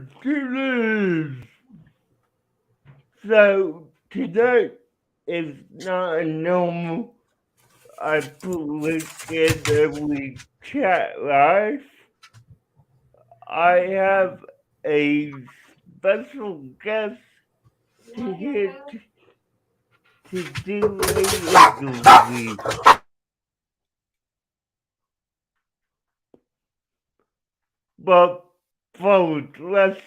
Martinez. So tonight is not a normal I put together we chat live. I have a special guest here to do a interview. But folks, let's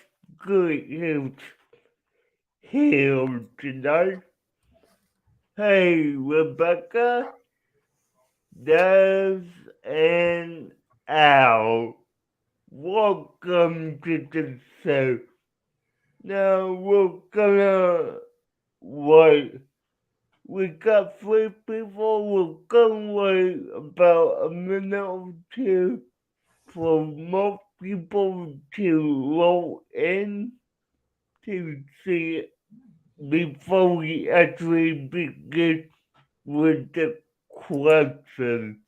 get him here tonight. Hey, Rebecca, Des, and Al. Welcome to the show. Now we're gonna wait. We got three people. We're gonna wait about a minute or two for more people to roll in to see it before we actually begin with the questions.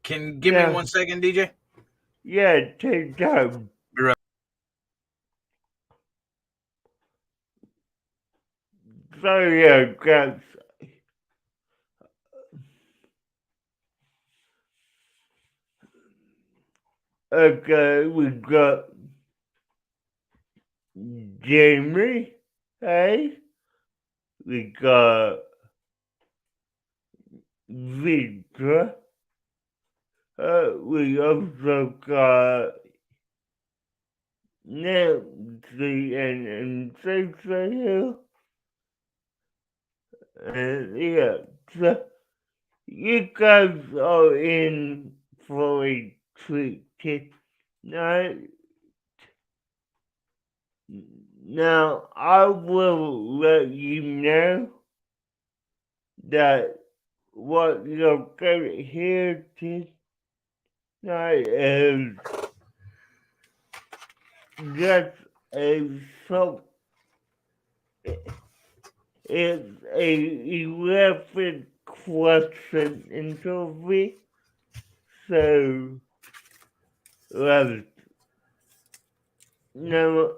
Can you give me 1 second, DJ? Yeah, take time. Be right. So yeah, guys. Okay, we got Jamie. Hey, we got Victor. We also got Nancy and Cesar here. And yeah, so you guys are in for a treat tonight. Now, I will let you know that what you're going to hear tonight is just a short. It's a 11 question interview. So, let's now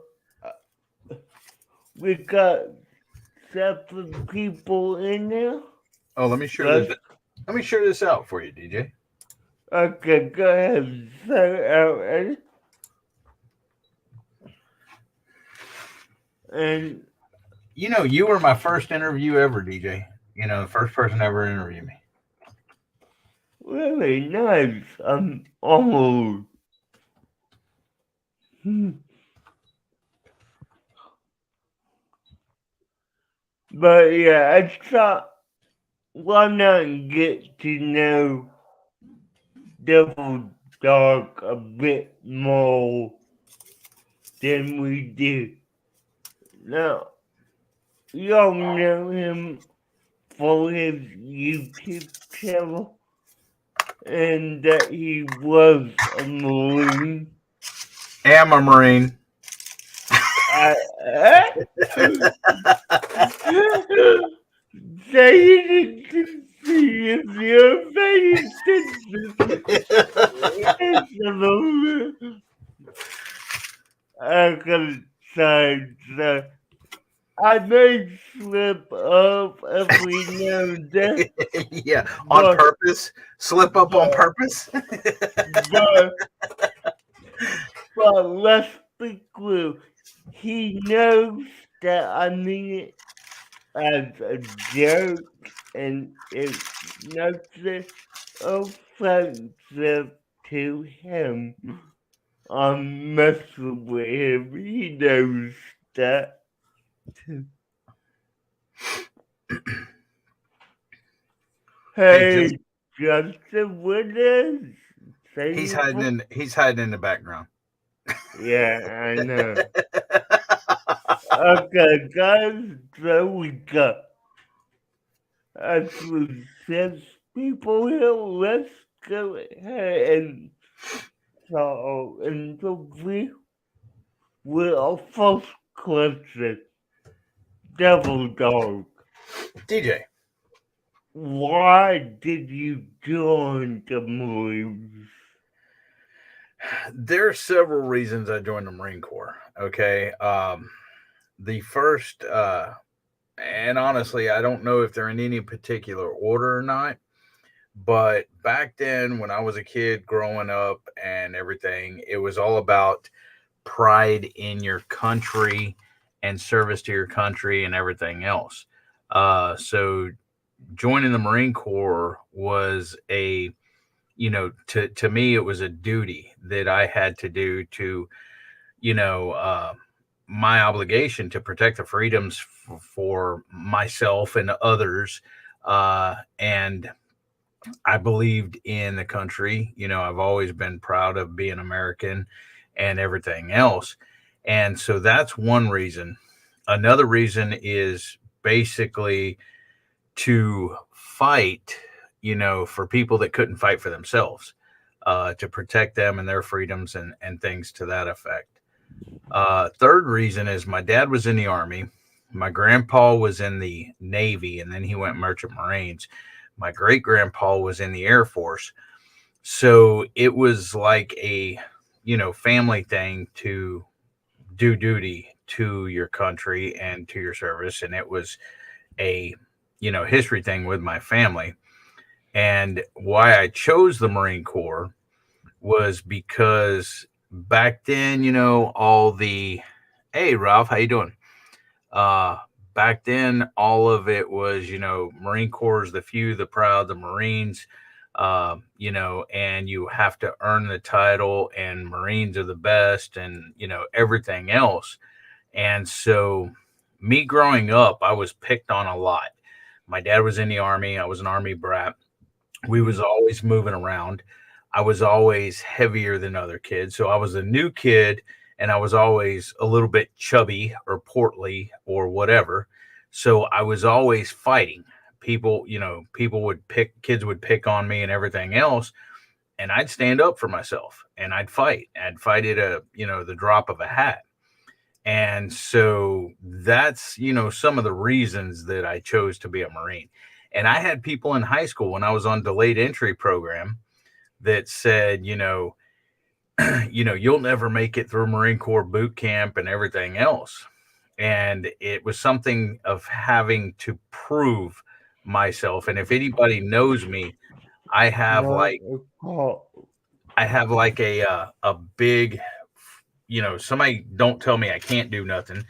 we got 7 people in there. Oh, let me share this. Let me share this out for you, DJ. Okay, go ahead. Start out, and you were my first interview ever, DJ. The first person ever interviewed me. really nice. I'm almost. But yeah, I thought why not get to know DevilDog a bit more than we do. Now, y'all know him for his YouTube channel and that he was a Marine. Am a Marine. Say it to see if you're paying attention. I can say that I may slip up every now and then. Yeah, on purpose. Slip up on purpose. but, but let's be clear. He knows that I mean it as a joke and it's nothing offensive to him. I'm messing with him. He knows that. Hey, Justin Withers. He's hiding in the background. Yeah, I know. Okay, guys, so we got actually 6 people here. Let's go ahead and start interview with our first question. DevilDog. DJ. Why did you join the Marines? There are several reasons I joined the Marine Corps. Okay. The first, and honestly, I don't know if they're in any particular order or not, but back then when I was a kid growing up and everything, it was all about pride in your country and service to your country and everything else. So joining the Marine Corps was a, to me it was a duty that I had to do to, you know, my obligation to protect the freedoms for myself and others. And I believed in the country. I've always been proud of being American and everything else. And so that's one reason. Another reason is basically to fight, for people that couldn't fight for themselves, to protect them and their freedoms and things to that effect. Third reason is my dad was in the Army. My grandpa was in the Navy, and then he went Merchant Marines. My great grandpa was in the Air Force. So it was like a, family thing to do duty to your country and to your service. And it was a, history thing with my family. And why I chose the Marine Corps was because back then, all the, hey Ralph, how you doing? Uh, Back then, all of it was, Marine Corps is the few, the proud, the Marines, and you have to earn the title, and Marines are the best, and, everything else. And so, me growing up, I was picked on a lot. My dad was in the Army, I was an Army brat. We was always moving around. I was always heavier than other kids. So I was a new kid and I was always a little bit chubby or portly or whatever. So I was always fighting. People would kids would pick on me and everything else. And I'd stand up for myself and I'd fight. I'd fight at the drop of a hat. And so that's, some of the reasons that I chose to be a Marine. And I had people in high school when I was on delayed entry program that said, you'll never make it through Marine Corps boot camp and everything else. And it was something of having to prove myself. And if anybody knows me, I have Not like a call. I have like a big, somebody don't tell me I can't do nothing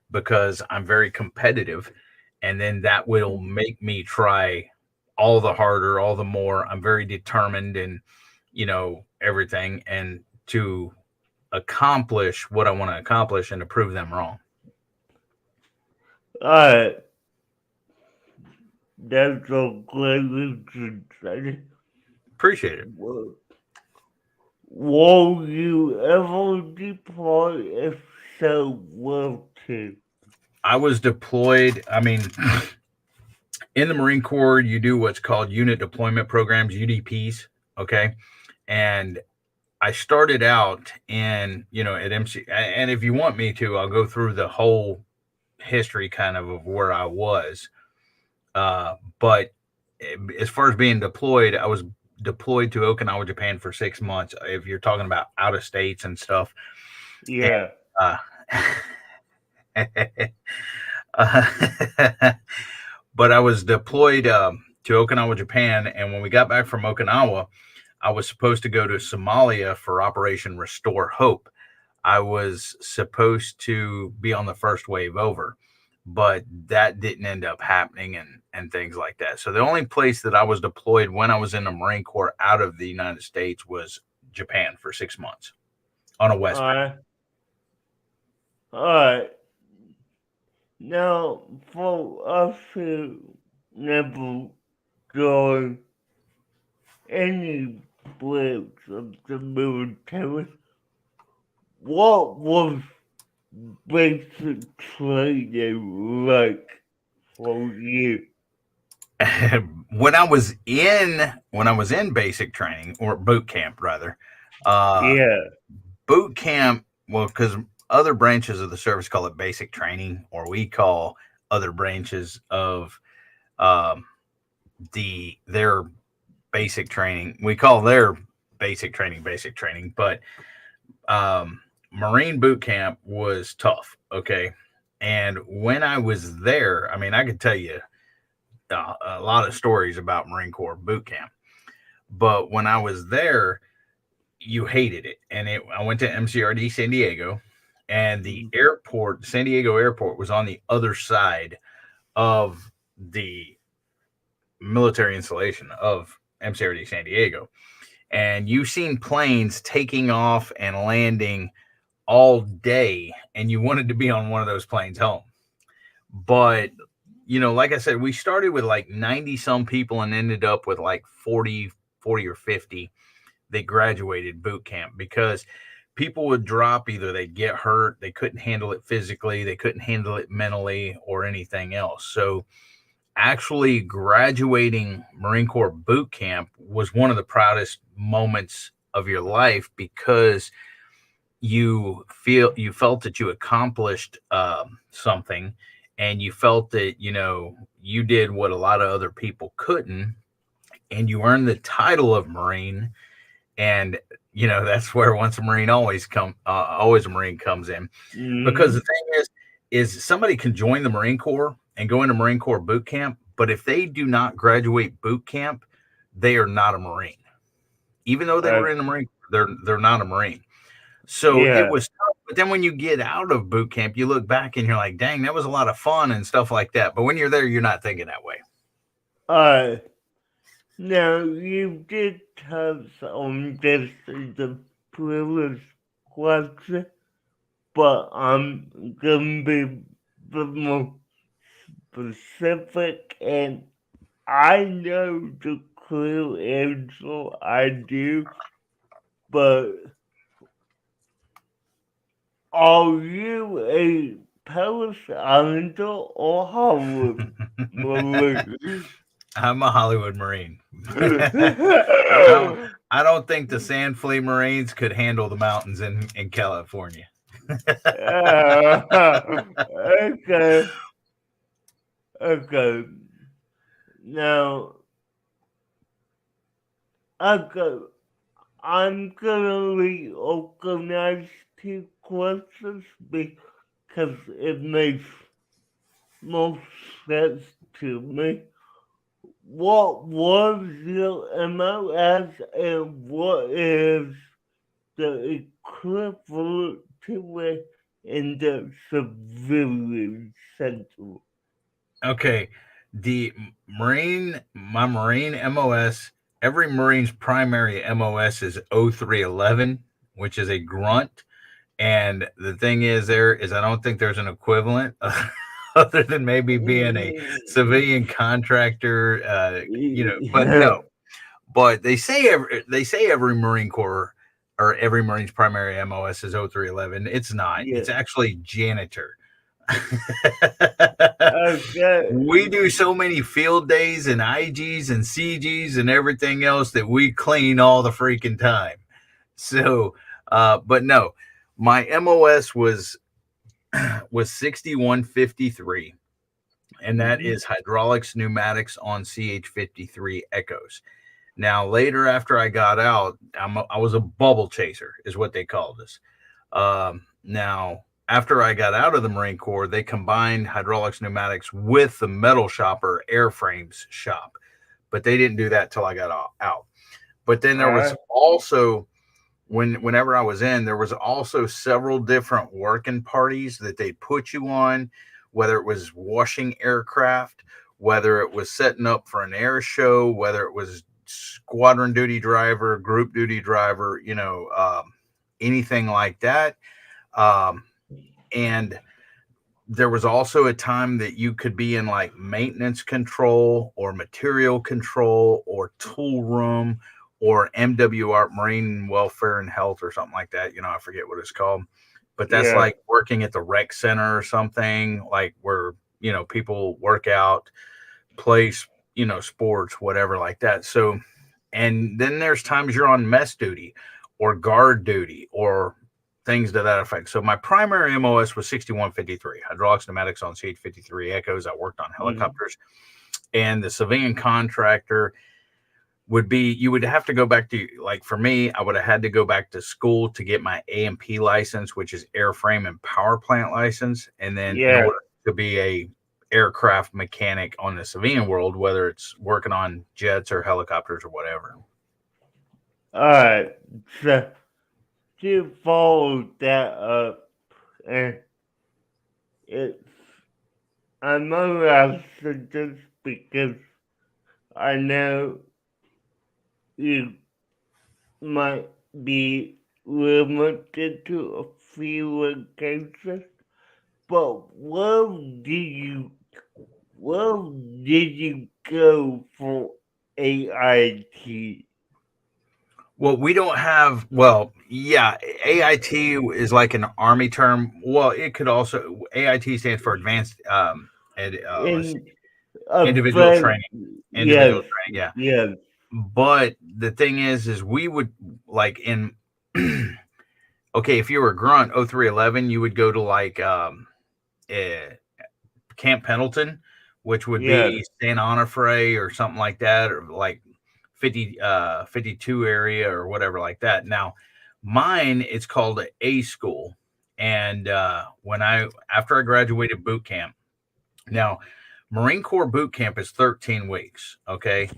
because I'm very competitive, and then that will make me try all the harder, all the more. I'm very determined and everything, and to accomplish what I want to accomplish and to prove them wrong. Alright. That's a great reason. Appreciate it. Will you ever deploy if so will to? I was deployed. I mean, in the Marine Corps, you do what's called unit deployment programs, UDPs. Okay. And I started out at MC. And if you want me to, I'll go through the whole history kind of where I was. But as far as being deployed, I was deployed to Okinawa, Japan for 6 months. If you're talking about out of states and stuff. Yeah. And, but I was deployed to Okinawa, Japan. And when we got back from Okinawa, I was supposed to go to Somalia for Operation Restore Hope. I was supposed to be on the first wave over, but that didn't end up happening and things like that. So the only place that I was deployed when I was in the Marine Corps out of the United States was Japan for 6 months on a West Bank. All right. Now, for us who never joined any branch of the military, what was basic training like for you? When I was in basic training or boot camp rather, Yeah. boot camp, well, because other branches of the service call it basic training, or we call other branches of their basic training, we call their basic training, but Marine boot camp was tough. Okay. And when I was there, I mean, I could tell you a lot of stories about Marine Corps boot camp, but when I was there, you hated it. And I went to MCRD San Diego, and the airport, San Diego airport, was on the other side of the military installation of MCRD San Diego. And you've seen planes taking off and landing all day, and you wanted to be on one of those planes home. But, like I said, we started with like 90 some people and ended up with like 40 or 50 that graduated boot camp, because people would drop. Either they'd get hurt, they couldn't handle it physically, they couldn't handle it mentally, or anything else. So actually graduating Marine Corps boot camp was one of the proudest moments of your life, because you felt that you accomplished something, and you felt that you did what a lot of other people couldn't, and you earned the title of Marine. And that's where once a Marine always a Marine comes in. Because the thing is somebody can join the Marine Corps and go into Marine Corps boot camp, but if they do not graduate boot camp, they are not a Marine. Even though they were in the Marine Corps, they're not a Marine. So it was tough. But then when you get out of boot camp, you look back and you're like, dang, that was a lot of fun and stuff like that. But when you're there, you're not thinking that way. Now, you did touch on this in the previous question, but I'm going to be a bit more specific, and I know the clear answer, I do, but are you a Paris Islander or Hollywood Marine? I'm a Hollywood Marine. I don't think the Sand Fleet Marines could handle the mountains in California. Okay. Now, I'm gonna reorganize two questions because it makes most sense to me. What was your MOS, and what is the equivalent to it in the civilian center? Okay, my Marine MOS, every Marine's primary MOS is 0311, which is a grunt. And the thing is, I don't think there's an equivalent other than maybe being a civilian contractor, but no. But they say every Marine Corps or every Marine's primary MOS is 0311. It's not. It's actually janitor. We do so many field days and IGs and CGs and everything else that we clean all the freaking time. So, but no, my MOS was 6153, and that is hydraulics, pneumatics on CH-53 Echoes. Now, later after I got out, I was a bubble chaser, is what they called us. Now, after I got out of the Marine Corps, they combined hydraulics, pneumatics with the metal shop or airframes shop, but they didn't do that till I got out. But then there was also, whenever I was in, there was also several different working parties that they put you on, whether it was washing aircraft, whether it was setting up for an air show, whether it was squadron duty driver, group duty driver, anything like that. And there was also a time that you could be in like maintenance control or material control or tool room or MWR, Marine Welfare and Health, or something like that. I forget what it's called, but that's like working at the rec center or something, like where, people work out, play, sports, whatever like that. So, and then there's times you're on mess duty or guard duty or things to that effect. So my primary MOS was 6153, hydraulics, pneumatics on CH-53 Echoes. I worked on helicopters, and the civilian contractor, would be you would have to go back to, like, for me, I would have had to go back to school to get my A&P license, which is airframe and power plant license. And then in Yeah. order to be a aircraft mechanic on the civilian world, whether it's working on jets or helicopters or whatever. Alright. So to follow that up, and it's I'm only asking just because I know you might be limited to a few locations, but where did you go for AIT? Well, we don't have, well, yeah, AIT is like an army term. Well, it could also, AIT stands for advanced, let's see, In a individual very training, individual yes, training. Yeah. yes, But the thing is we would, like, in, okay, if you were a grunt 0311, you would go to, like, eh, Camp Pendleton, which would yes, be St. Onofre or something like that, or like 52 area or whatever like that. Now, mine, it's called A school. And after I graduated boot camp, now, Marine Corps boot camp is 13 weeks. Okay.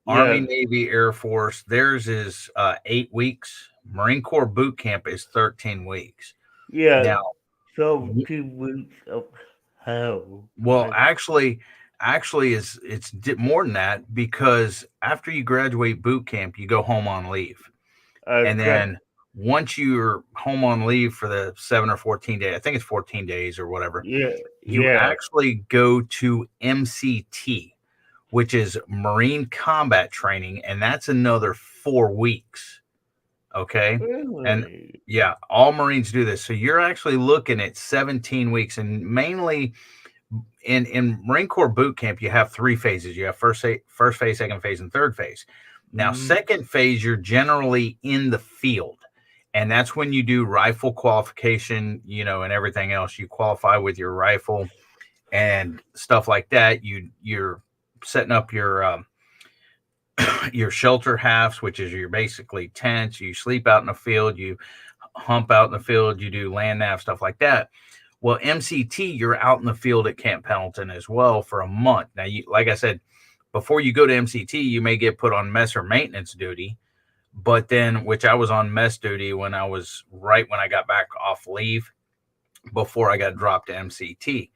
Army, yes, Navy, Air Force, theirs is 8 weeks. Marine Corps boot camp is 13 weeks. yes. Now, So 2 weeks of hell. well, actually, it's more than that, because after you graduate boot camp, you go home on leave, and Okay. then once you're home on leave for the 7 or 14 days, I think it's 14 days or whatever, Yeah, you yeah, actually go to MCT, which is Marine Combat Training, and that's another 4 weeks. Okay, and really. yeah, all Marines do this, so you're actually looking at 17 weeks, and mainly in Marine Corps boot camp, you have 3 phases. You have first phase, second phase, and third phase. Now, Mm, second phase, you're generally in the field, and that's when you do rifle qualification, and everything else. You qualify with your rifle and stuff like that. You're setting up your shelter halves, which is your basically tents. You sleep out in the field. You hump out in the field. You do land nav, stuff like that. Well, MCT, you're out in the field at Camp Pendleton as well for a month. Now, like I said, before you go to MCT, you may get put on mess or maintenance duty, but then, which I was on mess duty when I got back off leave before I got dropped to MCT.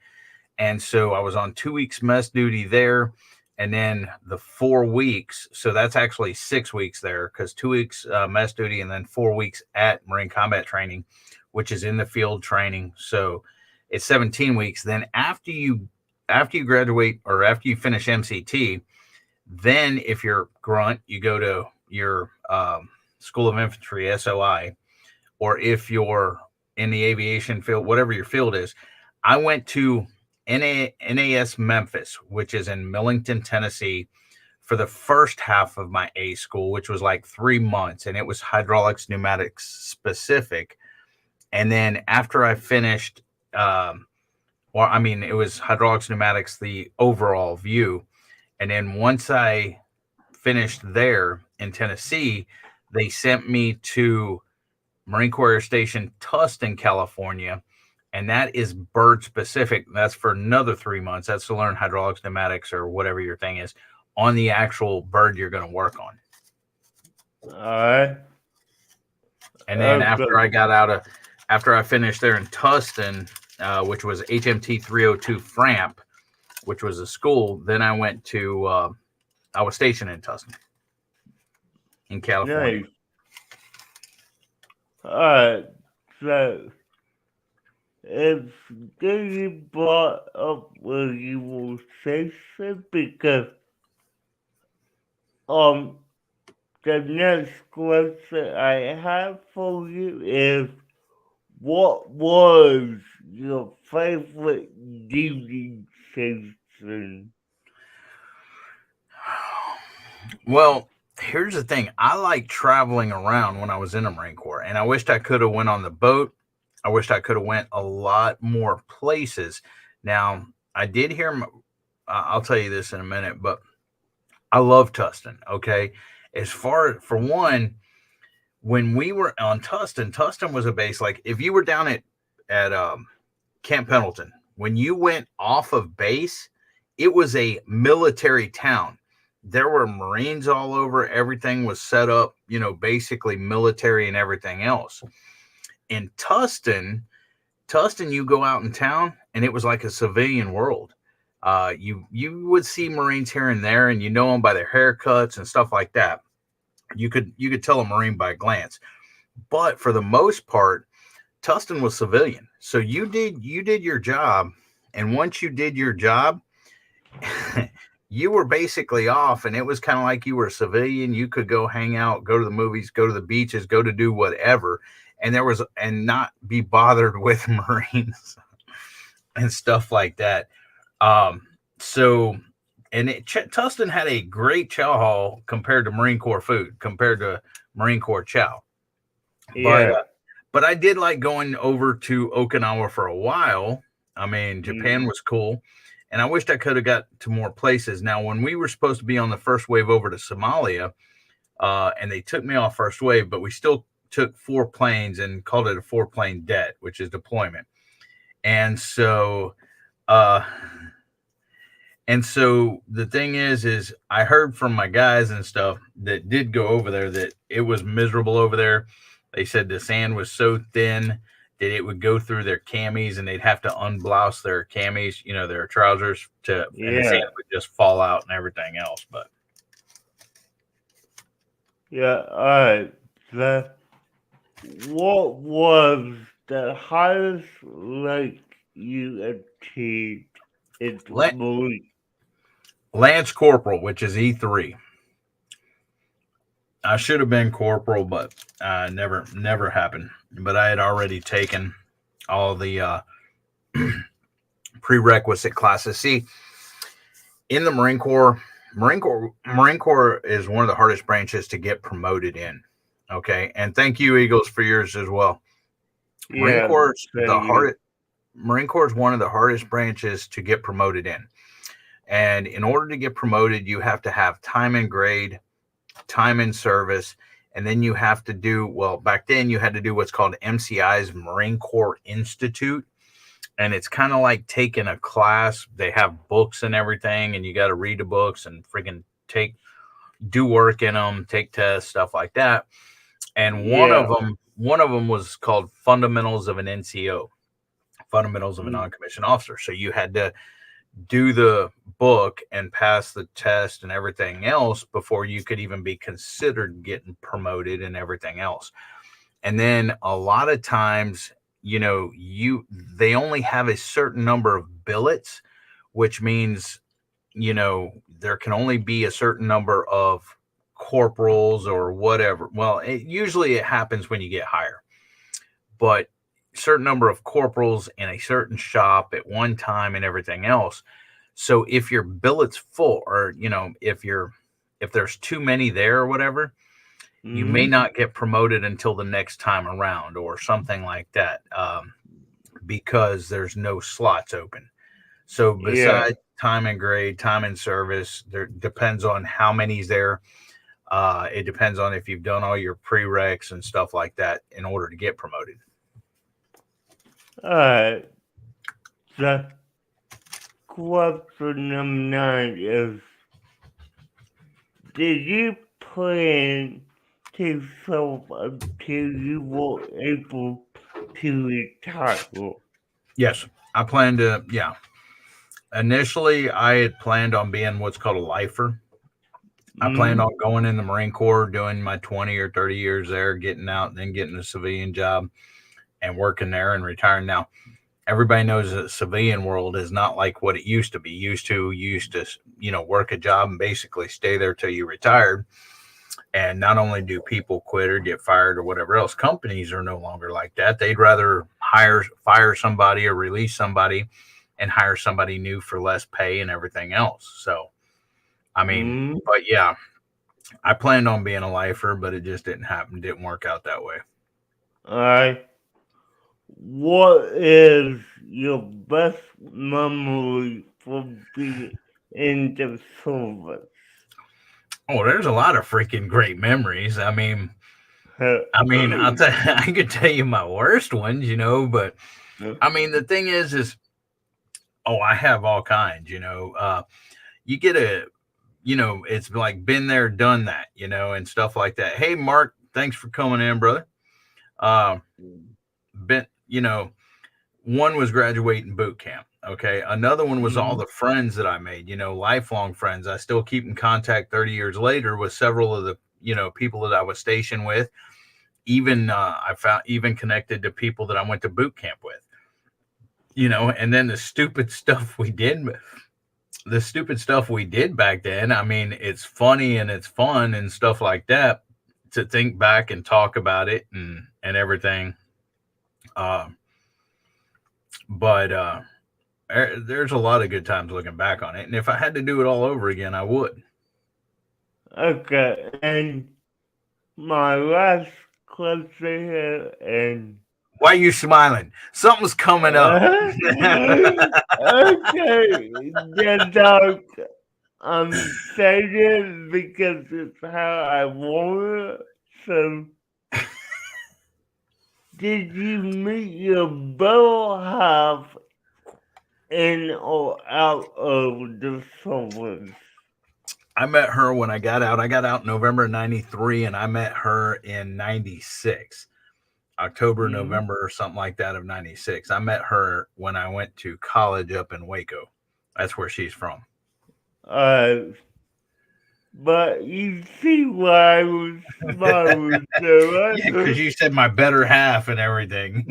And so I was on 2 weeks mess duty there. And then the 4 weeks, so that's actually 6 weeks there, because 2 weeks mess duty and then 4 weeks at Marine Combat Training, which is in the field training. So it's 17 weeks. Then after you graduate, or after you finish MCT, then if you're grunt, you go to your School of Infantry, SOI, or if you're in the aviation field, whatever your field is. I went to NAS Memphis, which is in Millington, Tennessee, for the first half of my A school, which was like 3 months, and it was hydraulics, pneumatics specific. And then after I finished, it was hydraulics, pneumatics, the overall view. And then once I finished there in Tennessee, they sent me to Marine Corps Air Station Tustin, California, and that is bird specific. That's for another 3 months. That's to learn hydraulics, pneumatics, or whatever your thing is on the actual bird you're going to work on. all right. And then Okay. after I finished there in Tustin, which was HMT 302 Framp, which was a school, then I went to, I was stationed in Tustin, in California. Nice. All right. So it's good you brought up where you will say so, because um the next question I have for you is, what was your favorite duty station? Well, here's the thing. I like traveling around when I was in the Marine Corps, and I wished I could have went on the boat. I wished I could have went a lot more places. Now, I did hear, I'll tell you this in a minute, but I love Tustin, okay? As far for one, when we were on Tustin was a base. Like if you were down at Camp Pendleton, when you went off of base, it was a military town. There were Marines all over. Everything was set up, basically military and everything else. In Tustin, you go out in town, and it was like a civilian world. You would see Marines here and there, and you know them by their haircuts and stuff like that. You could tell a Marine by a glance, but for the most part, Tustin was civilian. So you did your job, and once you did your job, you were basically off, and it was kind of like you were a civilian. You could go hang out, go to the movies, go to the beaches, go to do whatever, and not be bothered with Marines and stuff like that. Um, so Tustin had a great chow hall compared to Marine Corps food, compared to Marine Corps chow. But Yeah. but I did like going over to Okinawa for a while. I mean, Japan was cool, and I wished I could have got to more places. Now, when we were supposed to be on the first wave over to Somalia, and they took me off first wave, but we still took 4 planes and called it a 4-plane det, which is deployment. And so, uh, and so the thing is I heard from my guys and stuff that did go over there that it was miserable over there. They said the sand was so thin that it would go through their camis, and they'd have to unblouse their camis, their trousers, and the sand Yeah. would just fall out and everything else. But Yeah. All right. The what was the highest rank you achieved in the Marine? Lance Corporal, which is E3. I should have been corporal, but never happened. But I had already taken all the prerequisite classes. See, in the Marine Corps is one of the hardest branches to get promoted in. Okay, and thank you, Eagles, for yours as well. Marine Yeah. Corps is the Thank you. hardest. Marine Corps is one of the hardest branches to get promoted in. And in order to get promoted, you have to have time and grade, time in service, and then you have to do, well, back then you had to do what's called MCI's Marine Corps Institute. And it's kind of like taking a class. They have books and everything, and you got to read the books and freaking do work in them, take tests, stuff like that. And Yeah. one of them was called Fundamentals of an NCO, Fundamentals of a Mm. Non-Commissioned Officer. So you had to do the book and pass the test and everything else before you could even be considered getting promoted and everything else. And then a lot of times, they only have a certain number of billets, which means, there can only be a certain number of corporals or whatever. Well, usually it happens when you get higher, but certain number of corporals in a certain shop at one time and everything else. So if your billet's full, or if there's too many there or whatever, you may Mm. not get promoted until the next time around or something like that, because there's no slots open. So Yeah. besides time and grade, time and service, there depends on how many's there. It depends on if you've done all your prereqs and stuff like that in order to get promoted. All right. The question number 9 is: did you plan to serve until you were able to retire? Yes, I plan to. Yeah, initially I had planned on being what's called a lifer. I planned Mm. on going in the Marine Corps, doing my 20 or 30 years there, getting out, and then getting a civilian job and working there and retiring. Now, everybody knows that the civilian world is not like what it used to be. You used to work a job and basically stay there till you retired. And not only do people quit or get fired or whatever else, companies are no longer like that. They'd rather fire somebody or release somebody and hire somebody new for less pay and everything else. So, I mean, Mm. but yeah, I planned on being a lifer, but it just didn't happen. Didn't work out that way. All right. What is your best memory from being in the service? Oh, there's a lot of freaking great memories. I could tell you my worst ones, but the thing is, oh, I have all kinds, you get it's like been there, done that, and stuff like that. Hey, Mark, thanks for coming in, brother. Um, been, one was graduating boot camp. Okay. Another one was all Mhm. the friends that I made, lifelong friends. I still keep in contact 30 years later with several of the, people that I was stationed with. Even I found even connected to people that I went to boot camp with, and then the stupid stuff we did back then. It's funny and it's fun and stuff like that to think back and talk about it and everything. Uh, but there's a lot of good times looking back on it, and if I had to do it all over again, I would. Okay, and my last question here, and Why are you smiling? Something's coming up. okay, the dog. I'm saying it because it's how I want it. So, did you meet your better half in or out of the suburbs? I met her when I got out. I got out in November of 93, and I met her in 96. October, Mm, November, or something like that of 96. I met her when I went to college up in Waco. That's where she's from. uh, but you see why I was smiling, so Yeah, because you said my better half and everything.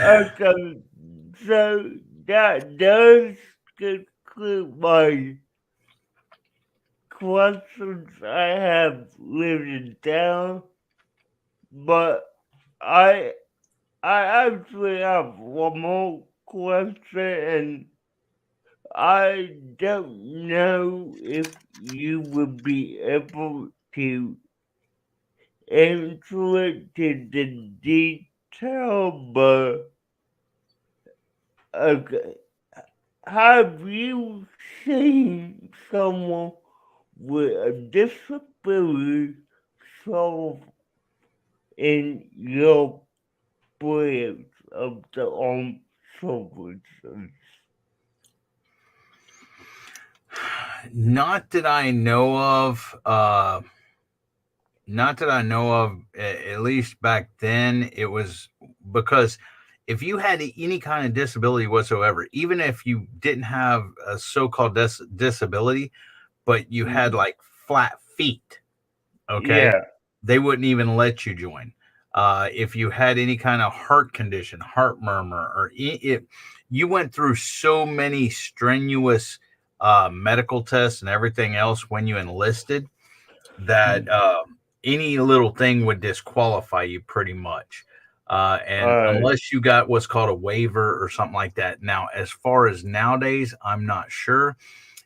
okay, so that does conclude my questions I have written down, but I I actually have one more question, and I don't know if you would be able to answer it to the detail, but okay. Have you seen someone with a disability solve in your branch of the armed services? Not that I know of. Not that I know of. At least back then, it was because if you had any kind of disability whatsoever, even if you didn't have a so-called disability, but you had Mm, like flat feet, okay, yeah, they wouldn't even let you join. If you had any kind of heart condition, heart murmur, or you went through so many strenuous medical tests and everything else when you enlisted that any little thing would disqualify you pretty much. And uh, unless you got what's called a waiver or something like that. Now, as far as nowadays, I'm not sure.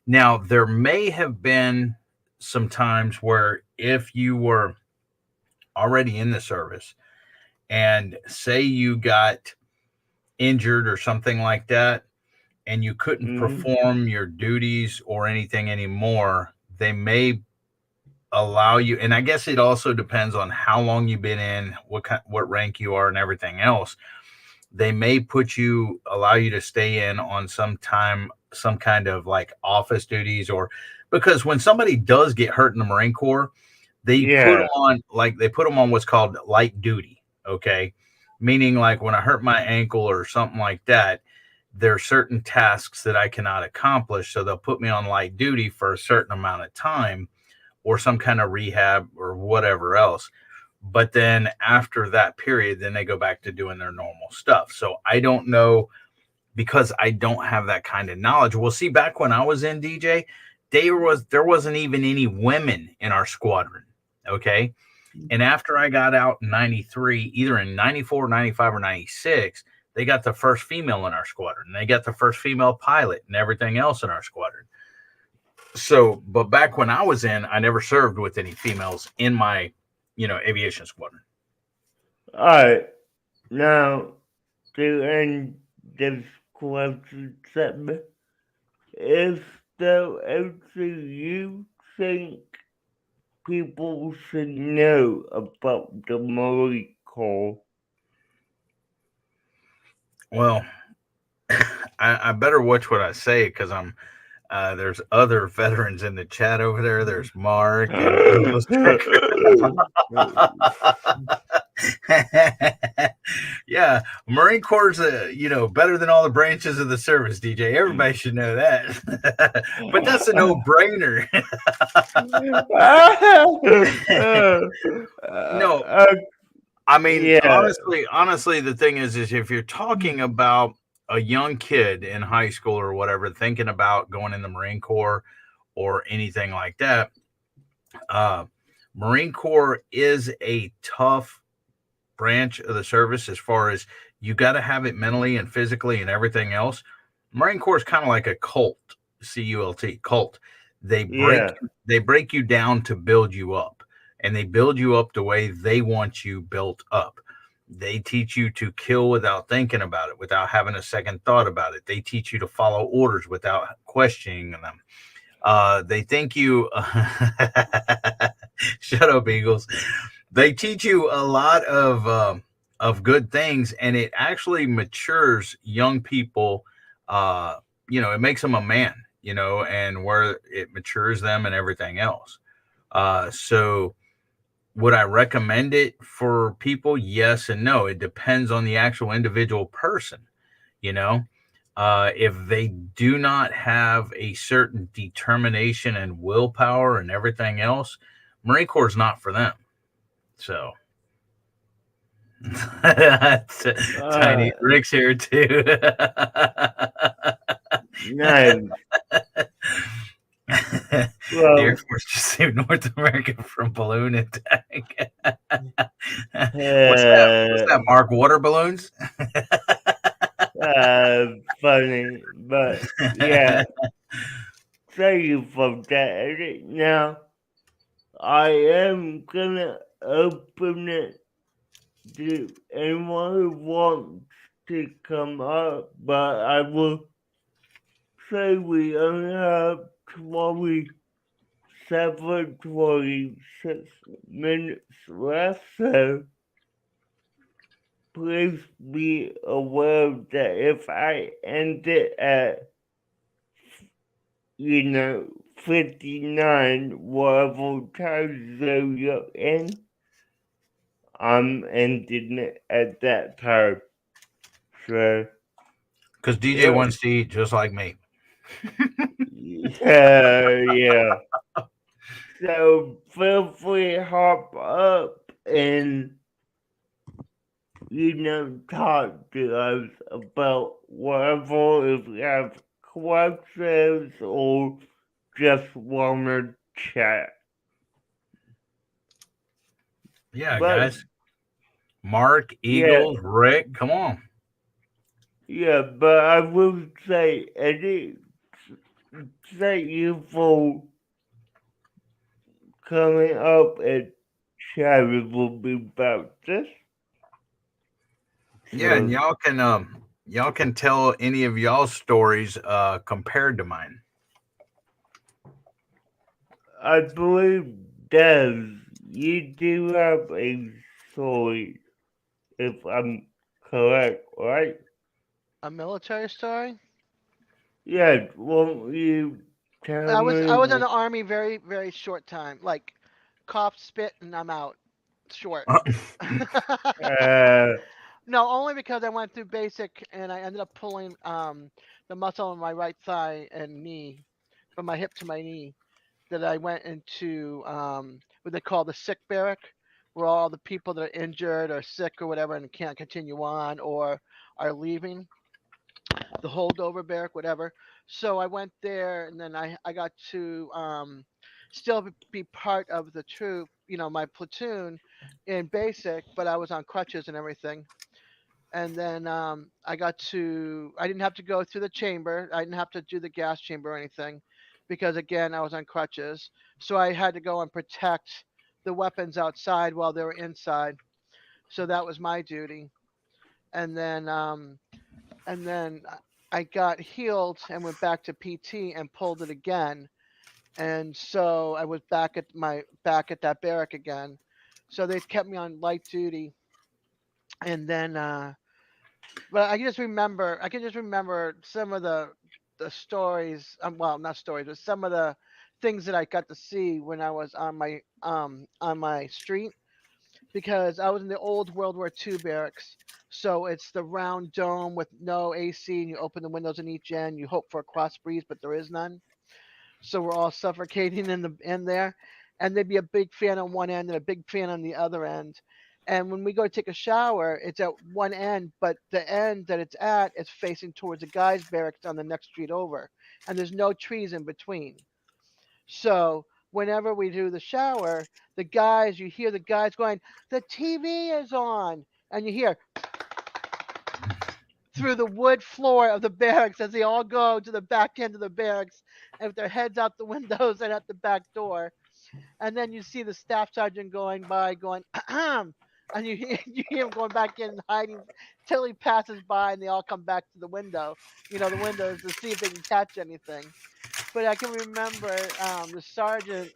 Now, there may have been some times where if you were already in the service and say you got injured or something like that and you couldn't mm, perform your duties or anything anymore, they may allow you. And I guess it also depends on how long you've been in, what rank you are and everything else. They may allow you to stay in on some kind of like office duties, or because when somebody does get hurt in the Marine Corps, yeah, they put them on what's called light duty. Okay. Meaning like when I hurt my ankle or something like that, there are certain tasks that I cannot accomplish. So they'll put me on light duty for a certain amount of time or some kind of rehab or whatever else. But then after that period, then they go back to doing their normal stuff. So I don't know, because I don't have that kind of knowledge. Well, see, back when I was in DJ, there wasn't even any women in our squadron. Okay. And after I got out in 93, either in 94, 95, or 96, they got the first female in our squadron. They got the first female pilot and everything else in our squadron. So, but back when I was in, I never served with any females in my, aviation squadron. alright. Now, to end this question segment, if So, actually, you think people should know about the Marine Corps? Well, I better watch what I say because I'm there's other veterans in the chat over there. There's Mark and Eagles. Yeah, Marine Corps is better than all the branches of the service. DJ, everybody should know that. But that's a no brainer. No, uh, I mean, yeah, honestly, the thing is if you're talking about a young kid in high school or whatever, thinking about going in the Marine Corps or anything like that, uh, Marine Corps is a tough branch of the service as far as you got to have it mentally and physically and everything else. Marine Corps is kind of like a cult, CULT, cult. They break yeah, they break you down to build you up, and they build you up the way they want you built up. They teach you to kill without thinking about it, without having a second thought about it. They teach you to follow orders without questioning them. They think you shut up, Eagles. They teach you a lot of good things, and it actually matures young people. Uh, it makes them a man. And where it matures them and everything else. So would I recommend it for people? Yes and no. It depends on the actual individual person. You know, if they do not have a certain determination and willpower and everything else, Marine Corps is not for them. So, uh, Tiny Rick's here too. nice. The Air Well, Force just saved North America from balloon attack. What's that? What's uh, that, Mark? Water balloons? funny, but yeah, thank you for that. Now, I am gonna open it to anyone who wants to come up, but I will say we only have 27, 26 minutes left, so please be aware that if I end it at, 59, whatever time zone you're in, I'm ending it at that time. So, Because DJ yeah, wants to eat just like me. yeah. So feel free to hop up and talk to us about whatever if you have questions or just wanna chat. Yeah, But guys. Mark, yeah, Eagles, Rick, come on. but I will say, Eddie, thank you for coming up and chatting with me about this. Yeah, and So y'all can tell any of y'all's stories compared to mine. I believe, Des, you do have a story, if I'm correct, right? A military story? Yeah, won't you tell I was in me? the army very short time. Like cough, spit, and I'm out. Short. Uh, No, only because I went through basic and I ended up pulling the muscle on my right thigh and knee, from my hip to my knee, that I went into what they call the sick barrack, where all the people that are injured or sick or whatever and can't continue on or are leaving, the holdover barrack, whatever. So I went there, and then I got to still be part of the troop, my platoon in basic, but I was on crutches and everything. And then I didn't have to go through the chamber. I didn't have to do the gas chamber or anything because, again, I was on crutches. So I had to go and protect the weapons outside while they were inside. So that was my duty. And then, and then I got healed and went back to PT and pulled it again, and so I was back at that barrack again. So they kept me on light duty, and then but I can just remember some of the stories. Well, not stories, but some of the things that I got to see when I was on my street, because I was in the old World War II barracks. So it's the round dome with no AC, and you open the windows in each end. You hope for a cross breeze, but there is none. So we're all suffocating in there, and there'd be a big fan on one end and a big fan on the other end. And when we go to take a shower, it's at one end, but the end that it's at is facing towards the guys' barracks on the next street over, and there's no trees in between. So whenever we do the shower, you hear the guys going, "The TV is on," and you hear through the wood floor of the barracks as they all go to the back end of the barracks and with their heads out the windows and at the back door. And then you see the staff sergeant going by, going, "Ahem," and you hear him going back in and hiding till he passes by, and they all come back to the window. The windows to see if they can catch anything. But I can remember the sergeant,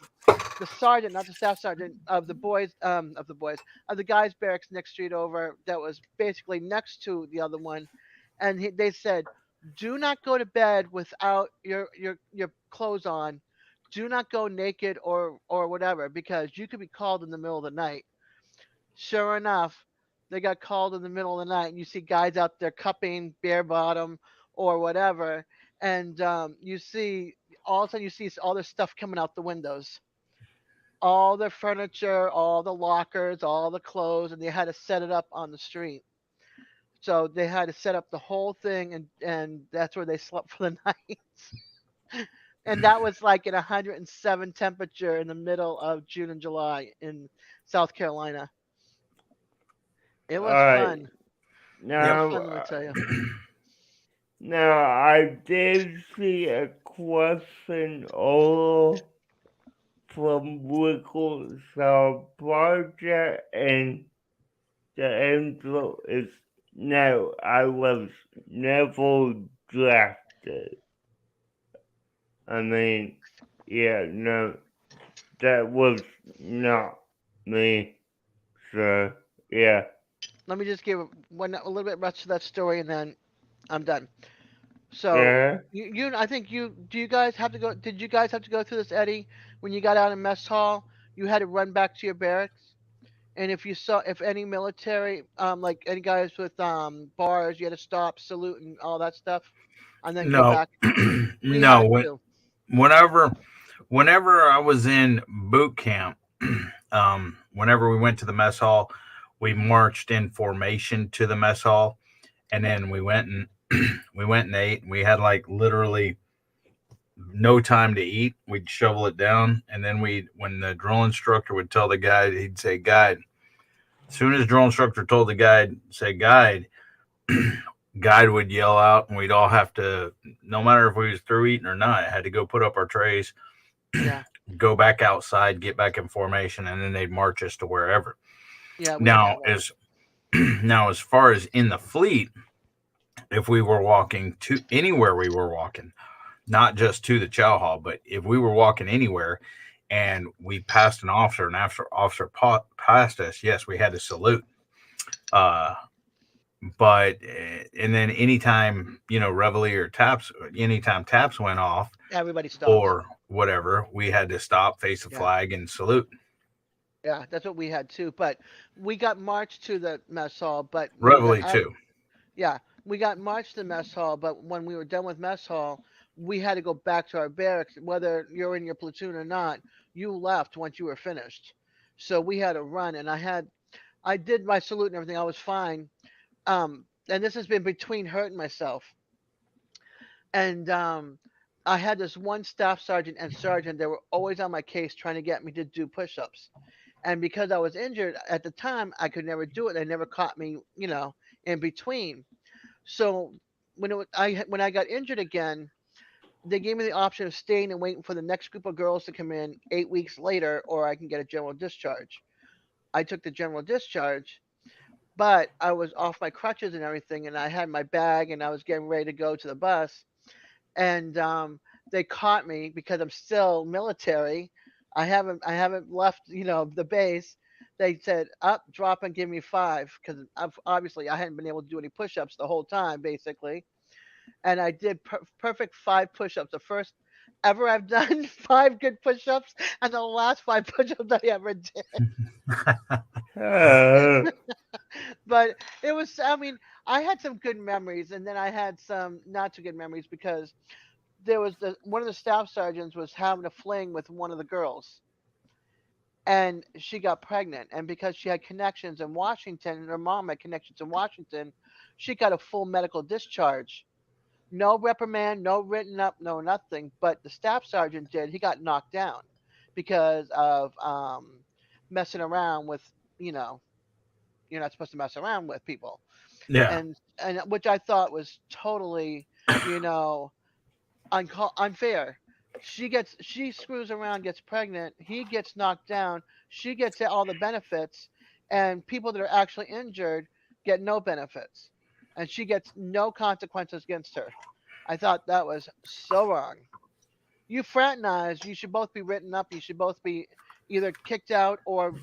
not the staff sergeant, of the boys, of the guys' barracks next street over, that was basically next to the other one, and they said, "Do not go to bed without your clothes on. Do not go naked or whatever, because you could be called in the middle of the night." Sure enough, they got called in the middle of the night, and you see guys out there cupping bare bottom or whatever, and you see all of a sudden you see all this stuff coming out the windows, all the furniture, all the lockers, all the clothes, and they had to set it up on the street. So they had to set up the whole thing, and that's where they slept for the night. And that was like in 107 temperature in the middle of June and July in South Carolina. It All was right. fun. It Yep. was Now, fun, let me tell you. now I did see a question all from Wickle Project, and the answer is no. I was never drafted. I mean, yeah, no, that was not me. So, yeah, Let me just give a little bit much to that story, and then I'm done. So yeah. I think you do. You guys have to go? Did you guys have to go through this, Eddie? When you got out of mess hall, you had to run back to your barracks. And if any military, like any guys with bars, you had to stop, salute, and all that stuff, and then go No, back. We no. had to. Whenever, whenever I was in boot camp, whenever we went to the mess hall, we marched in formation to the mess hall, and then we went and we went and ate. We had like literally no time to eat. We'd shovel it down, and then when the drill instructor would tell the guide, he'd say, "Guide." As soon as drill instructor told the guide, say, "Guide," guide would yell out, and we'd all have to, no matter if we was through eating or not, had to go put up our trays, Yeah, go back outside, get back in formation, and then they'd march us to wherever. yeah, we didn't Now, have that. as now as far as in the fleet, if we were walking to anywhere, we were walking, not just to the chow hall, but if we were walking anywhere and we passed an officer and after officer passed us, yes, we had to salute. Uh, but and then anytime reveille or taps, anytime taps went off Everybody stopped. or whatever, we had to stop, face the Yeah, flag, and salute. yeah, that's what we had too. But we got marched to the mess hall. But when we got Reveille out, too. yeah, we got marched to mess hall. But when we were done with mess hall, we had to go back to our barracks. Whether you're in your platoon or not, you left once you were finished. So we had to run, and I did my salute and everything. I was fine. And this has been between hurting myself. And I had this one staff sergeant and sergeant. They were always on my case trying to get me to do push-ups. And because I was injured at the time, I could never do it. They never caught me, in between. So when I got injured again, they gave me the option of staying and waiting for the next group of girls to come in 8 weeks later, or I can get a general discharge. I took the general discharge, but I was off my crutches and everything, and I had my bag, and I was getting ready to go to the bus, and they caught me because I'm still military. I haven't left, the base. They said up, drop, and give me five because obviously I hadn't been able to do any push-ups the whole time, basically, and I did perfect five push-ups. The first ever I've done five good push-ups, and the last five push-ups I ever did. Uh, But it was, I mean, I had some good memories, and then I had some not so good memories because there was one of the staff sergeants was having a fling with one of the girls, and she got pregnant, and because she had connections in Washington and her mom had connections in Washington, she got a full medical discharge. No reprimand, no written up, no nothing. But the staff sergeant did. He got knocked down because of messing around with, you know, you're not supposed to mess around with people, Yeah. and which I thought was totally, you know, unfair. She screws around, gets pregnant. He gets knocked down. She gets all the benefits, and people that are actually injured get no benefits, and she gets no consequences against her. I thought that was so wrong. You fraternize, you should both be written up. You should both be either kicked out or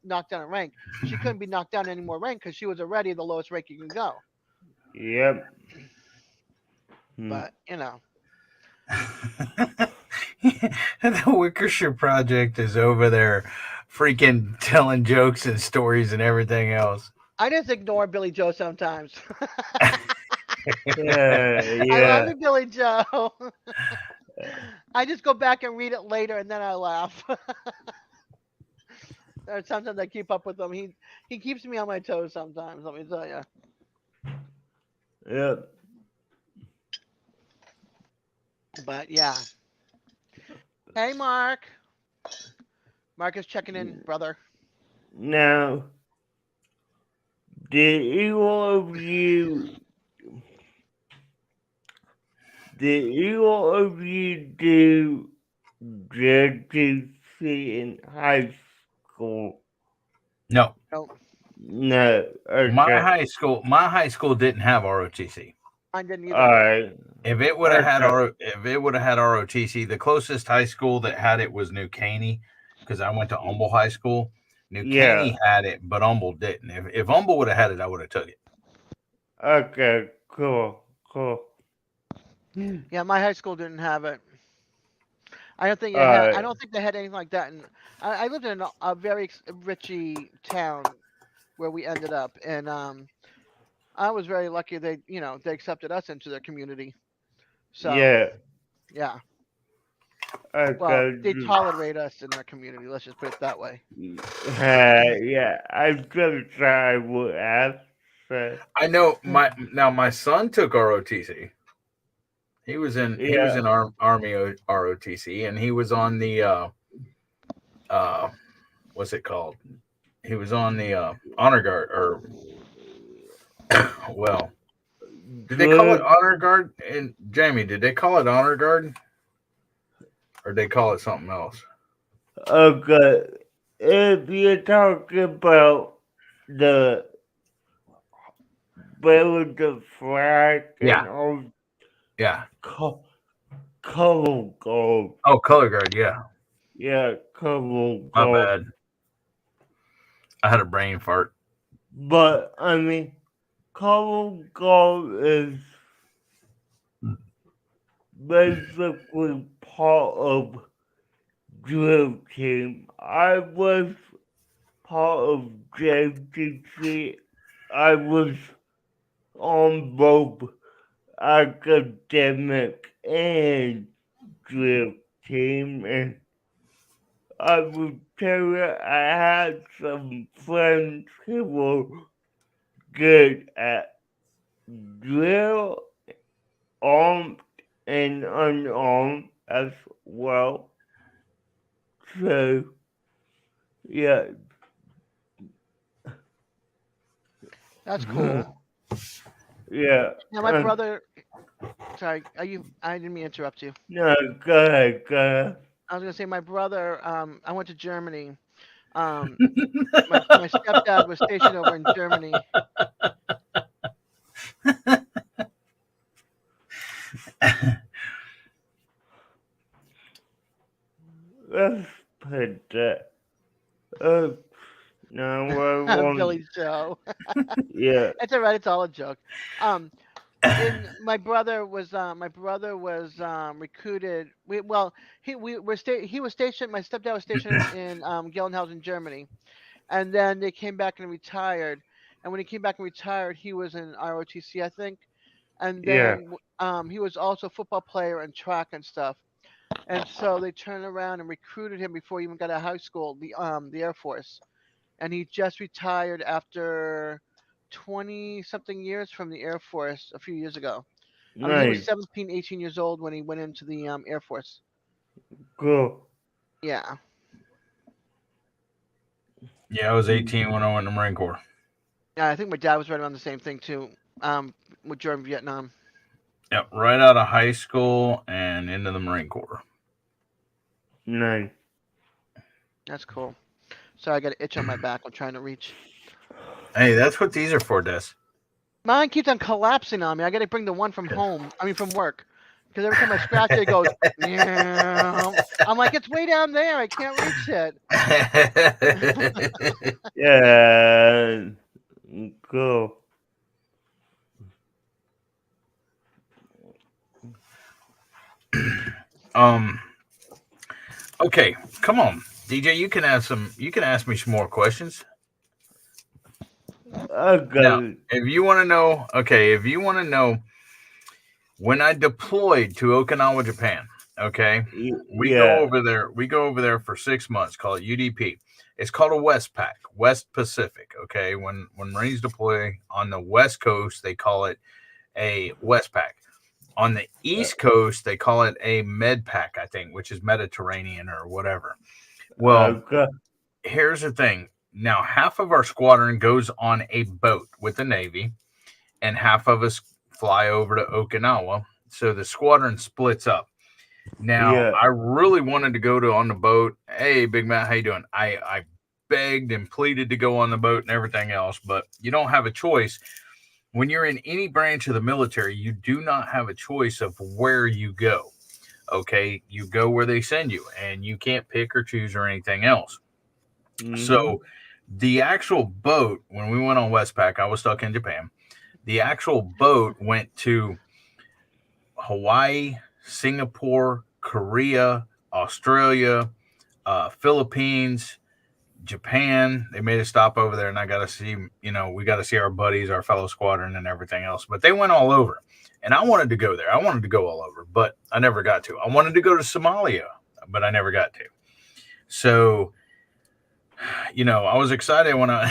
knocked down in rank. She couldn't be knocked down any more rank because she was already the lowest rank you can go. yep. Hmm. But The Wickershire Project is over there freaking telling jokes and stories and everything else. I just ignore Billy Joe sometimes. I love Yeah. you, Billy Joe. I just go back and read it later, and then I laugh. Or sometimes I keep up with him. He keeps me on my toes sometimes. Let me tell you. Yep. But yeah. Hey, Mark. Mark is checking in, brother. Now, did either of you do JTC in high school? No, No, No. my Okay. high school didn't have ROTC. mine didn't either. Alright. If it would have had Okay. ROTC, the closest high school that had it was New Caney, because I went to Humble High School. New Yeah. Caney had it, but Humble didn't. If Humble would have had it, I would have took it. Okay. Cool. Cool. Yeah, my high school didn't have it. I don't think it had. I Alright. don't think they had anything like that. And I lived in a very richy town where we ended up, and I was very lucky. They accepted us into their community. So Yeah. yeah, well, Okay. they tolerate us in their community. Let's just put it that way. Yeah. I'm gonna try what ask. I know my son took ROTC. He was Yeah. in Army ROTC, and he was on the uh what's it called? He was on the honor guard, or well, did they call it Good. honor guard? And Jamie, did they call it honor guard, or did they call it something else? Okay. If you're talking about the build the flag Yeah, and all yeah. co- color gold. Oh, color guard. Yeah, Yeah, color my gold. bad. I had a brain fart. But I mean, color gold is basically part of drill team. I was part of JTC. I was on both academic and drill team, and I would tell you I had some friends who were good at drill, armed and unarmed as well. So yeah, That's cool. yeah. Now my brother. Sorry, are you? I didn't mean to interrupt you. No, go ahead, go ahead. I was gonna say my brother. I went to Germany My stepdad was stationed over in Germany. Let's put that up. Now I want. Billy's show. Yeah, It's all right. It's all a joke. Um, and my brother was recruited. He was stationed. My stepdad was stationed in Gelnhausen, Germany, and then they came back and retired. And when he came back and retired, he was in ROTC, I think. And yeah, then he was also a football player and track and stuff. And so they turned around and recruited him before he even got out of high school, the Air Force. And he just retired after 20 something years from the Air Force a few years ago. I mean, he was nice, 17, 18 years old when he went into the Air Force. cool. Yeah. Yeah, I was 18 when I went in the Marine Corps. Yeah, I think my dad was right around the same thing too. With during Vietnam. Yep, right out of high school and into the Marine Corps. Nice. That's cool. Sorry, I got an itch on my back. I'm trying to reach. Hey, that's what these are for, Des. Mine keeps on collapsing on me. I got to bring the one from home. I mean, from work. Because every time I scratch it, it goes. Meow. I'm like, it's way down there. I can't reach it. Yeah, cool. Okay, come on, DJ. You can ask me some more questions. Now, Okay. if you want to know when I deployed to Okinawa, Japan, okay, we go Yeah, over there. We go over there for 6 months. Call it UDP. It's called a Westpac, West Pacific. Okay, when Marines deploy on the West Coast, they call it a Westpac. On the East Coast, they call it a MedPac, I think, which is Mediterranean or whatever. Well, okay. here's the thing. Now, half of our squadron goes on a boat with the Navy, and half of us fly over to Okinawa. So the squadron splits up. Now, Yeah, I really wanted to go to on the boat. Hey, Big Matt, how you doing? I begged and pleaded to go on the boat and everything else, but you don't have a choice. When you're in any branch of the military, you do not have a choice of where you go. Okay, you go where they send you, and you can't pick or choose or anything else. mm-hmm. So, the actual boat, when we went on Westpac, I was stuck in Japan. The actual boat went to Hawaii, Singapore, Korea, Australia, Philippines, Japan. They made a stop over there, and I got to see, we got to see our buddies, our fellow squadron, and everything else. But they went all over, and I wanted to go there. I wanted to go all over, but I never got to. I wanted to go to Somalia, but I never got to. So, I was excited when I.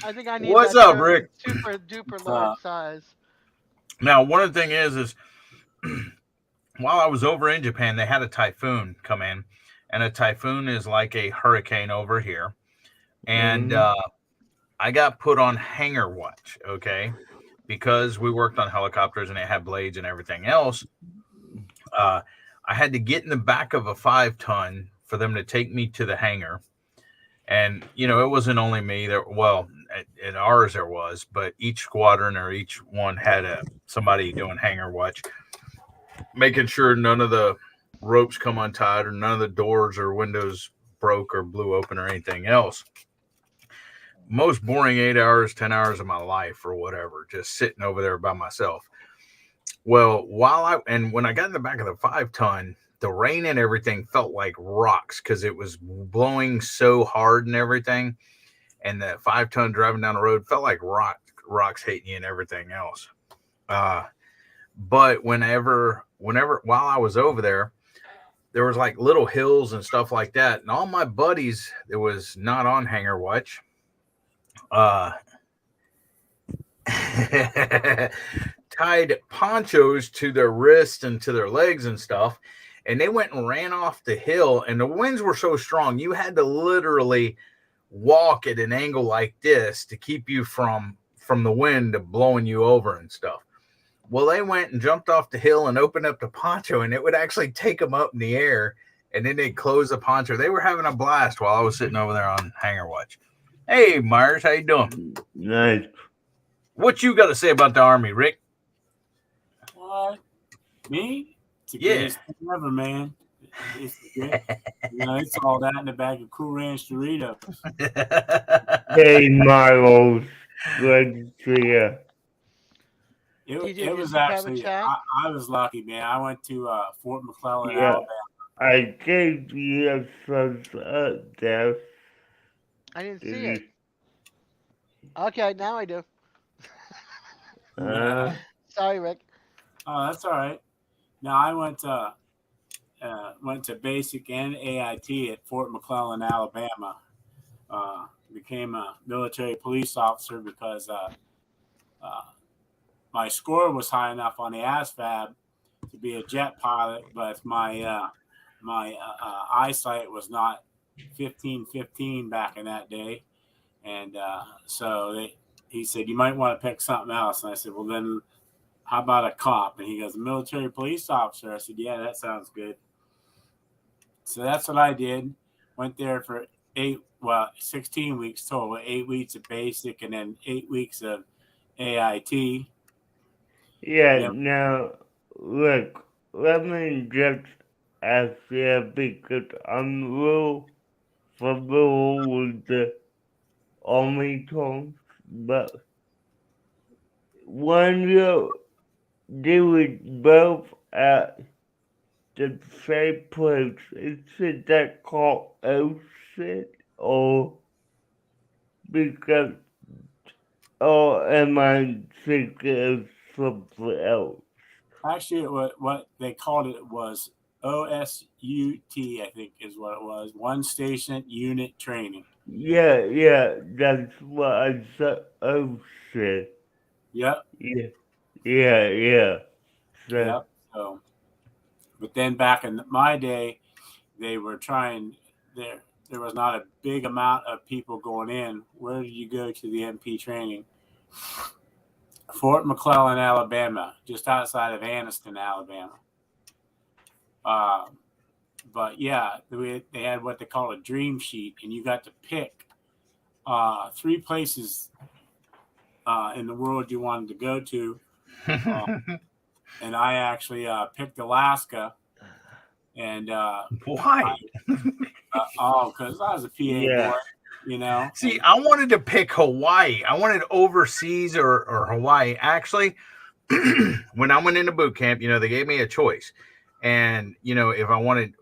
I think I need What's that up, Rick? super duper large size. Now, one of the thing is while I was over in Japan, they had a typhoon come in, and a typhoon is like a hurricane over here. And I got put on hangar watch, okay, because we worked on helicopters and it had blades and everything else. I had to get in the back of a 5-ton for them to take me to the hangar. And, it wasn't only me there. Well, at ours there was, but each squadron or each one had somebody doing hangar watch, making sure none of the ropes come untied or none of the doors or windows broke or blew open or anything else. Most boring 8 hours, 10 hours of my life or whatever, just sitting over there by myself. Well, when I got in the back of the 5-ton, the rain and everything felt like rocks because it was blowing so hard and everything. And the 5-ton driving down the road felt like rocks hitting you and everything else. But whenever while I was over there was like little hills and stuff like that. And all my buddies that was not on hangar watch, tied ponchos to their wrists and to their legs and stuff. And they went and ran off the hill, and the winds were so strong, you had to literally walk at an angle like this to keep you from the wind blowing you over and stuff. Well, they went and jumped off the hill and opened up the poncho, and it would actually take them up in the air And then they closed the poncho. They were having a blast while I was sitting over there on Hanger Watch. Hey, Myers, how you doing? Nice. What you got to say about the Army, Rick? What? Me? It's the Yeah. greatest thing ever, man. It's great. It's all that in a bag of Cool Ranch Doritos. Hey, Miles. Good to see you. TJ, It was did you have a actually, chat? I was lucky, man. I went to Fort McClellan, Yeah. Alabama. I gave you a thumbs up there. I didn't Did see you? it. Okay, now I do. Sorry, Rick. Oh, that's all right. Now I went to basic and AIT at Fort McClellan, Alabama. Became a military police officer because my score was high enough on the ASVAB to be a jet pilot, but my eyesight was not 15/15 back in that day, and so he said, you might want to pick something else. And I said, well, then how about a cop? And he goes, a military police officer. I said, yeah, that sounds good. So that's what I did. Went there for 16 weeks total, 8 weeks of basic and then 8 weeks of AIT. Yeah, Yep. now, look, let me just ask you because I'm a little familiar with the Army terms, but when you do it both at the same place, is that called OSIT or because, or am I thinking of something else? Actually, what they called it was OSUT, I think is what it was. One Station Unit Training. Yeah, that's what I said. OSIT. Yep. Yeah. So, Yep. So, but then back in my day, they were trying there. There was not a big amount of people going in. Where did you go to the MP training? Fort McClellan, Alabama, just outside of Anniston, Alabama. But yeah, they had what they call a dream sheet, and you got to pick 3 places in the world you wanted to go to. And I actually picked Alaska. And why? Because I was a PA boy, See, I wanted to pick Hawaii. I wanted overseas or Hawaii. Actually, when I went into boot camp, they gave me a choice. And, if I wanted,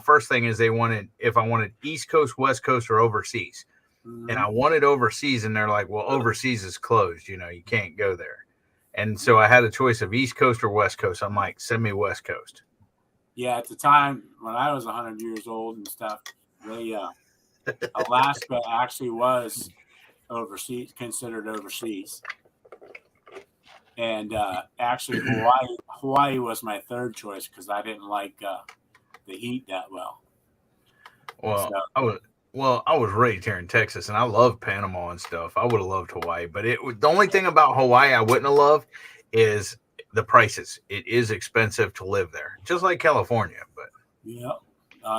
first thing is if I wanted East Coast, West Coast, or overseas. Mm-hmm. And I wanted overseas, and they're like, well, overseas is closed. You can't go there. And so I had a choice of East Coast or West Coast. I'm like, send me West Coast. Yeah, at the time when I was 100 years old and stuff, Alaska actually was overseas, considered overseas. And actually, Hawaii was my third choice because I didn't like the heat that well. Well, so, I was raised here in Texas, and I love Panama and stuff. I would have loved Hawaii, but the only thing about Hawaii I wouldn't have loved is the prices. It is expensive to live there, just like California. But yeah,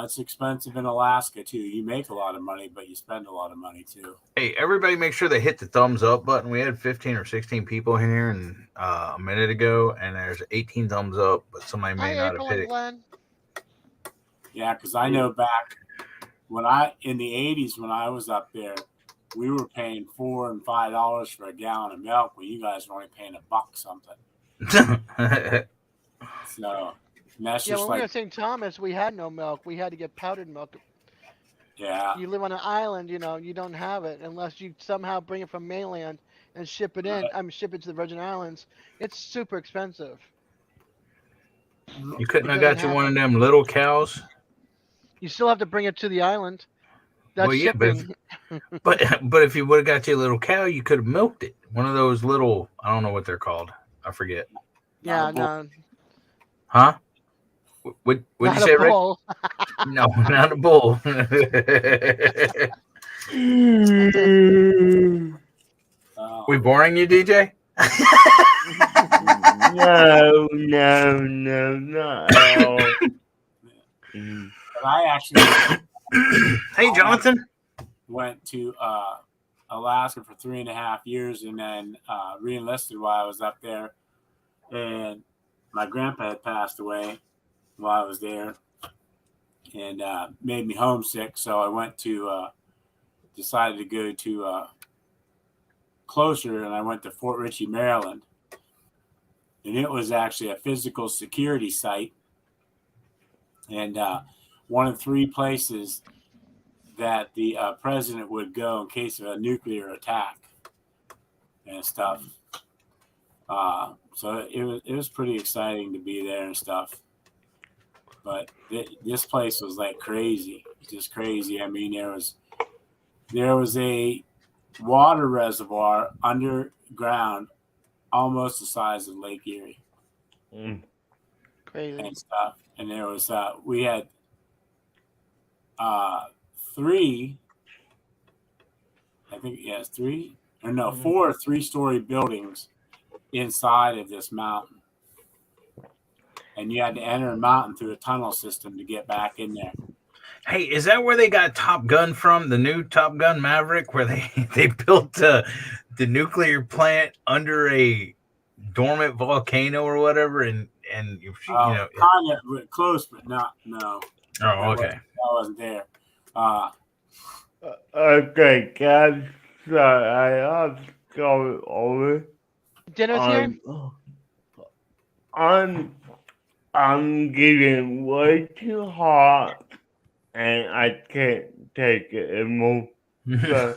it's expensive in Alaska too. You make a lot of money, but you spend a lot of money too. Hey, everybody, make sure they hit the thumbs up button. We had 15 or 16 people in here and a minute ago, and there's 18 thumbs up, but somebody may not have hit it. Yeah, because I know back in the 80s when I was up there, we were paying $4 and $5 for a gallon of milk when you guys were only paying $1 something. So that's just when we were at St. Thomas, we had no milk. We had to get powdered milk. Yeah. You live on an island, you don't have it unless you somehow bring it from mainland and ship it in. Ship it to the Virgin Islands. It's super expensive. You couldn't have got you one of them little cows. You still have to bring it to the island. That's shipping. But if you would have got you a little cow, you could have milked it. One of those little, I don't know what they're called. I forget. Yeah, no. Huh? What did you say, Rick? No, not a bull. We boring you, DJ? No, not at all. But I actually Hey, Jonathan. went to Alaska for 3.5 years and then re-enlisted while I was up there. And my grandpa had passed away while I was there and made me homesick. So I went to, decided to go to closer, and I went to Fort Ritchie, Maryland. And it was actually a physical security site. And one of 3 places that the president would go in case of a nuclear attack and stuff. So it was pretty exciting to be there and stuff. But this place was like crazy, just crazy. I mean, there was a water reservoir underground, almost the size of Lake Erie. Crazy. And stuff. And there was we had 3, I think, yes, 3 or no, 4 3-story buildings inside of this mountain. And you had to enter a mountain through a tunnel system to get back in there. Hey, is that where they got Top Gun from? The new Top Gun Maverick, where they built the nuclear plant under a dormant volcano or whatever, and you know, kind of close, but not no. Oh, okay. I wasn't there. Okay, guys. Sorry, I have to go over. Dinner's here? I'm getting way too hot, and I can't take it anymore. So,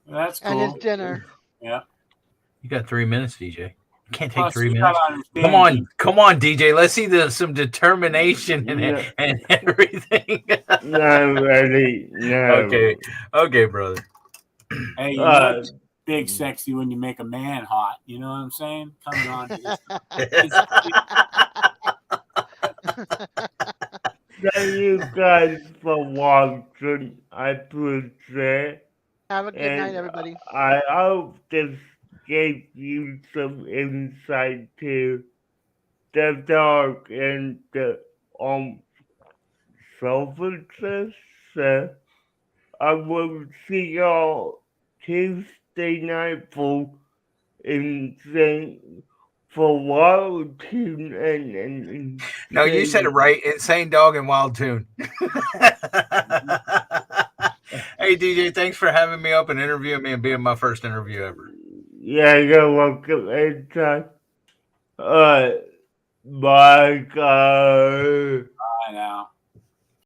That's cool. And it's dinner. Yeah. You got 3 minutes, DJ. You can't take Plus, 3 you minutes. gotta understand, Come on, DJ. Let's see some determination and everything. not ready. No. Okay, brother. Hey, you know, it's big sexy when you make a man hot. You know what I'm saying? Coming on to this. Thank you guys for watching. I appreciate. Have a good And night, everybody. I hope this gave you some insight to the dog and the services. I will see y'all Tuesday night for Insane for Wild Tune and No, you said it right. Insane Dog and Wild Tune. Hey, DJ, thanks for having me up and interviewing me and being my first interview ever. Yeah, you're welcome anytime. Bye, guys.